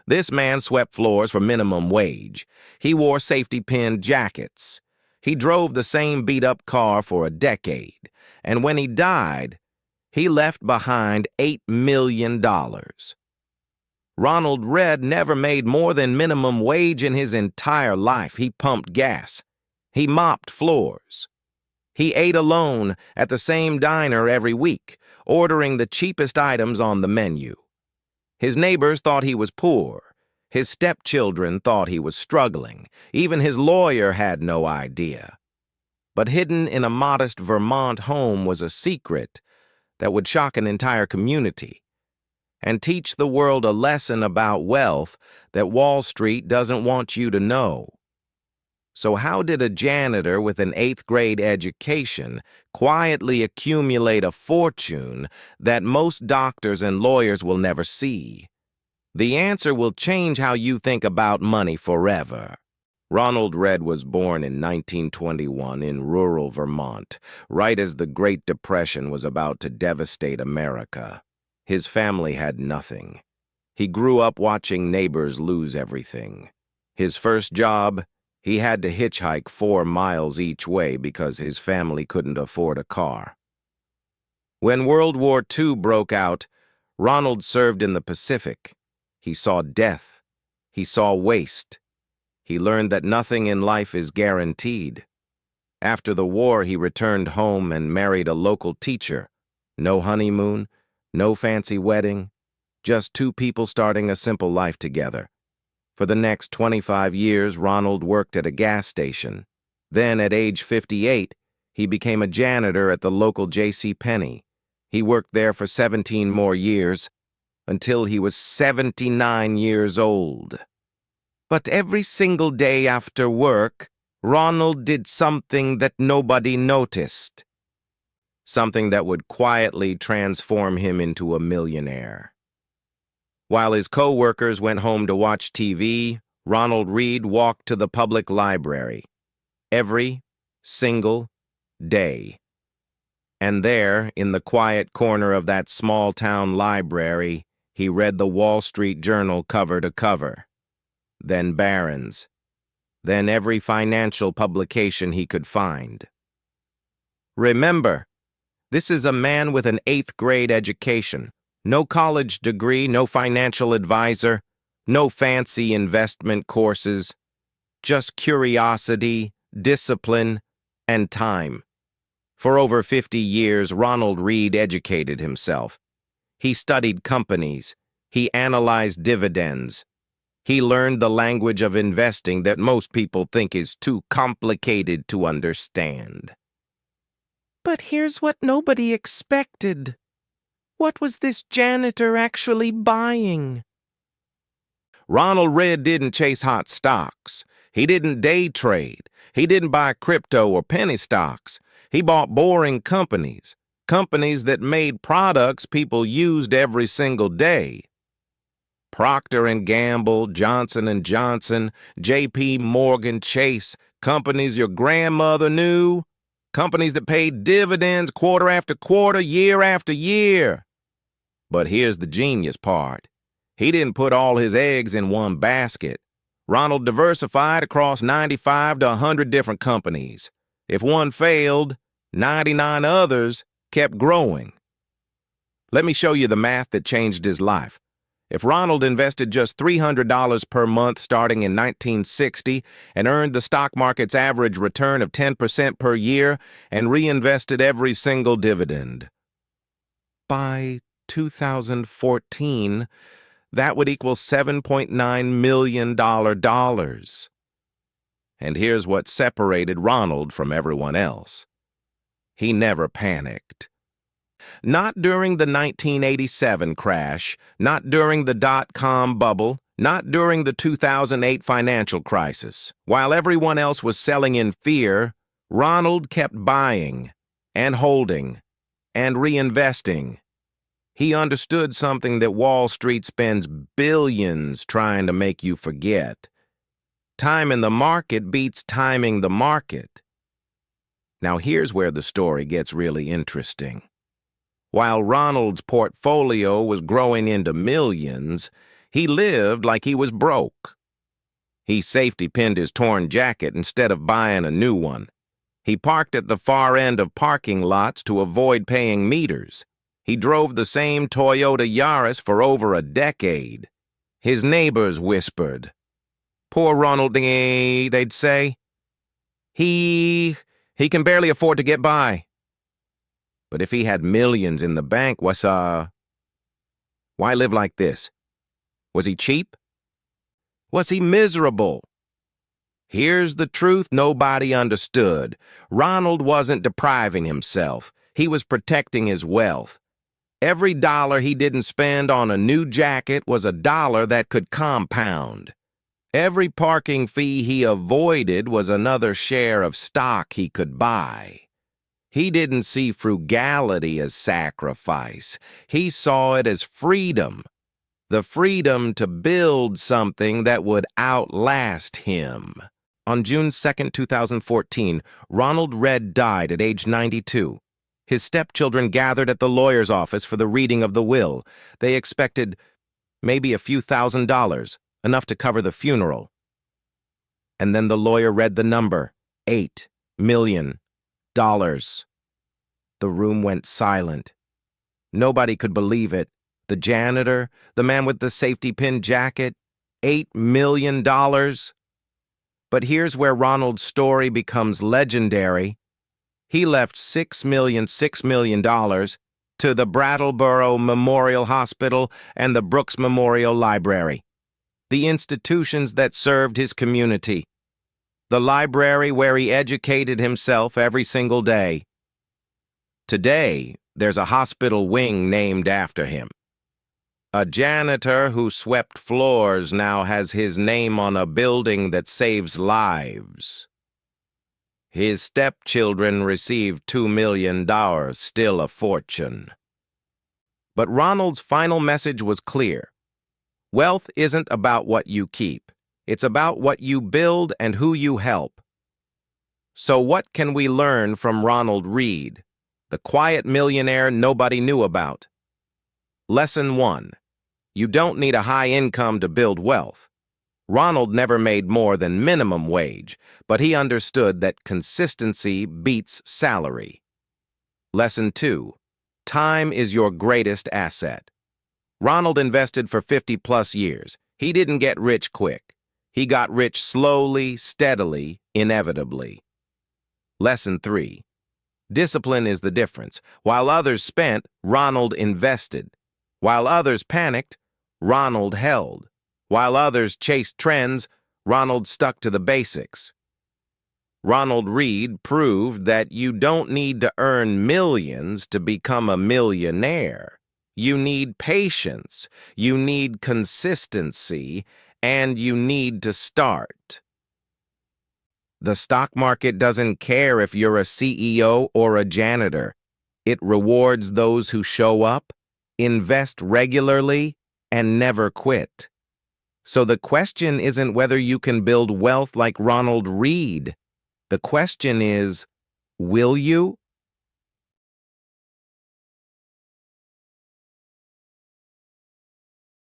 This man swept floors for minimum wage. He wore safety-pin jackets. He drove the same beat-up car for a decade. And when he died, he left behind $8 million. Ronald Read never made more than minimum wage in his entire life. He pumped gas. He mopped floors. He ate alone at the same diner every week, ordering the cheapest items on the menu. His neighbors thought he was poor. His stepchildren thought he was struggling. Even his lawyer had no idea. But hidden in a modest Vermont home was a secret that would shock an entire community and teach the world a lesson about wealth that Wall Street doesn't want you to know. So how did a janitor with an 8th grade education quietly accumulate a fortune that most doctors and lawyers will never see? The answer will change how you think about money forever. Ronald Read was born in 1921 in rural Vermont, right as the Great Depression was about to devastate America. His family had nothing. He grew up watching neighbors lose everything. His first job, he had to hitchhike 4 miles each way because his family couldn't afford a car. When World War II broke out, Ronald served in the Pacific. He saw death. He saw waste. He learned that nothing in life is guaranteed. After the war, he returned home and married a local teacher. No honeymoon, no fancy wedding, just 2 people starting a simple life together. For the next 25 years, Ronald worked at a gas station. Then, at age 58, he became a janitor at the local JCPenney. He worked there for 17 more years, until he was 79 years old. But every single day after work, Ronald did something that nobody noticed. Something that would quietly transform him into a millionaire. While his co-workers went home to watch TV, Ronald Read walked to the public library. Every single day. And there, in the quiet corner of that small-town library, he read the Wall Street Journal cover to cover. Then Barron's. Then every financial publication he could find. Remember, this is a man with an 8th grade education. No college degree, no financial advisor, no fancy investment courses. Just curiosity, discipline, and time. For over 50 years, Ronald Read educated himself. He studied companies. He analyzed dividends. He learned the language of investing that most people think is too complicated to understand. But here's what nobody expected. What was this janitor actually buying? Ronald Read didn't chase hot stocks. He didn't day trade. He didn't buy crypto or penny stocks. He bought boring companies. Companies that made products people used every single day. Procter & Gamble, Johnson & Johnson, J.P. Morgan Chase, companies your grandmother knew, companies that paid dividends quarter after quarter, year after year. But here's the genius part. He didn't put all his eggs in one basket. Ronald diversified across 95 to 100 different companies. If one failed, 99 others kept growing. Let me show you the math that changed his life. If Ronald invested just $300 per month starting in 1960 and earned the stock market's average return of 10% per year and reinvested every single dividend, by 2014, that would equal $7.9 million. And here's what separated Ronald from everyone else. He never panicked. Not during the 1987 crash, not during the dot-com bubble, not during the 2008 financial crisis. While everyone else was selling in fear, Ronald kept buying and holding and reinvesting. He understood something that Wall Street spends billions trying to make you forget. Time in the market beats timing the market. Now here's where the story gets really interesting. While Ronald's portfolio was growing into millions, He lived like he was broke. He safety-pinned his torn jacket instead of buying a new one. He parked at the far end of parking lots to avoid paying meters. He drove the same Toyota Yaris for over a decade. His neighbors whispered, "Poor Ronald, they'd say. He can barely afford to get by." But if he had millions in the bank, why live like this? Was he cheap? Was he miserable? Here's the truth nobody understood. Ronald wasn't depriving himself. He was protecting his wealth. Every dollar he didn't spend on a new jacket was a dollar that could compound. Every parking fee he avoided was another share of stock he could buy. He didn't see frugality as sacrifice. He saw it as freedom. The freedom to build something that would outlast him. On June 2, 2014, Ronald Read died at age 92. His stepchildren gathered at the lawyer's office for the reading of the will. They expected maybe a few $1,000s, enough to cover the funeral. And then the lawyer read the number, $8 million. The room went silent. Nobody could believe it. The janitor, the man with the safety pin jacket, $8 million. But here's where Ronald's story becomes legendary. He left $6 million to the Brattleboro Memorial Hospital and the Brooks Memorial Library, the institutions that served his community, the library where he educated himself every single day. Today, there's a hospital wing named after him. A janitor who swept floors now has his name on a building that saves lives. His stepchildren received $2 million, still a fortune. But Ronald's final message was clear. Wealth isn't about what you keep. It's about what you build and who you help. So what can we learn from Ronald Read, the quiet millionaire nobody knew about? Lesson 1. You don't need a high income to build wealth. Ronald never made more than minimum wage, but he understood that consistency beats salary. Lesson 2. Time is your greatest asset. Ronald invested for 50-plus years. He didn't get rich quick. He got rich slowly, steadily, inevitably. Lesson 3. Discipline is the difference. While others spent, Ronald invested. While others panicked, Ronald held. While others chased trends, Ronald stuck to the basics. Ronald Read proved that you don't need to earn millions to become a millionaire. You need patience, you need consistency, and you need to start. The stock market doesn't care if you're a CEO or a janitor. It rewards those who show up, invest regularly, and never quit. So the question isn't whether you can build wealth like Ronald Read. The question is, will you?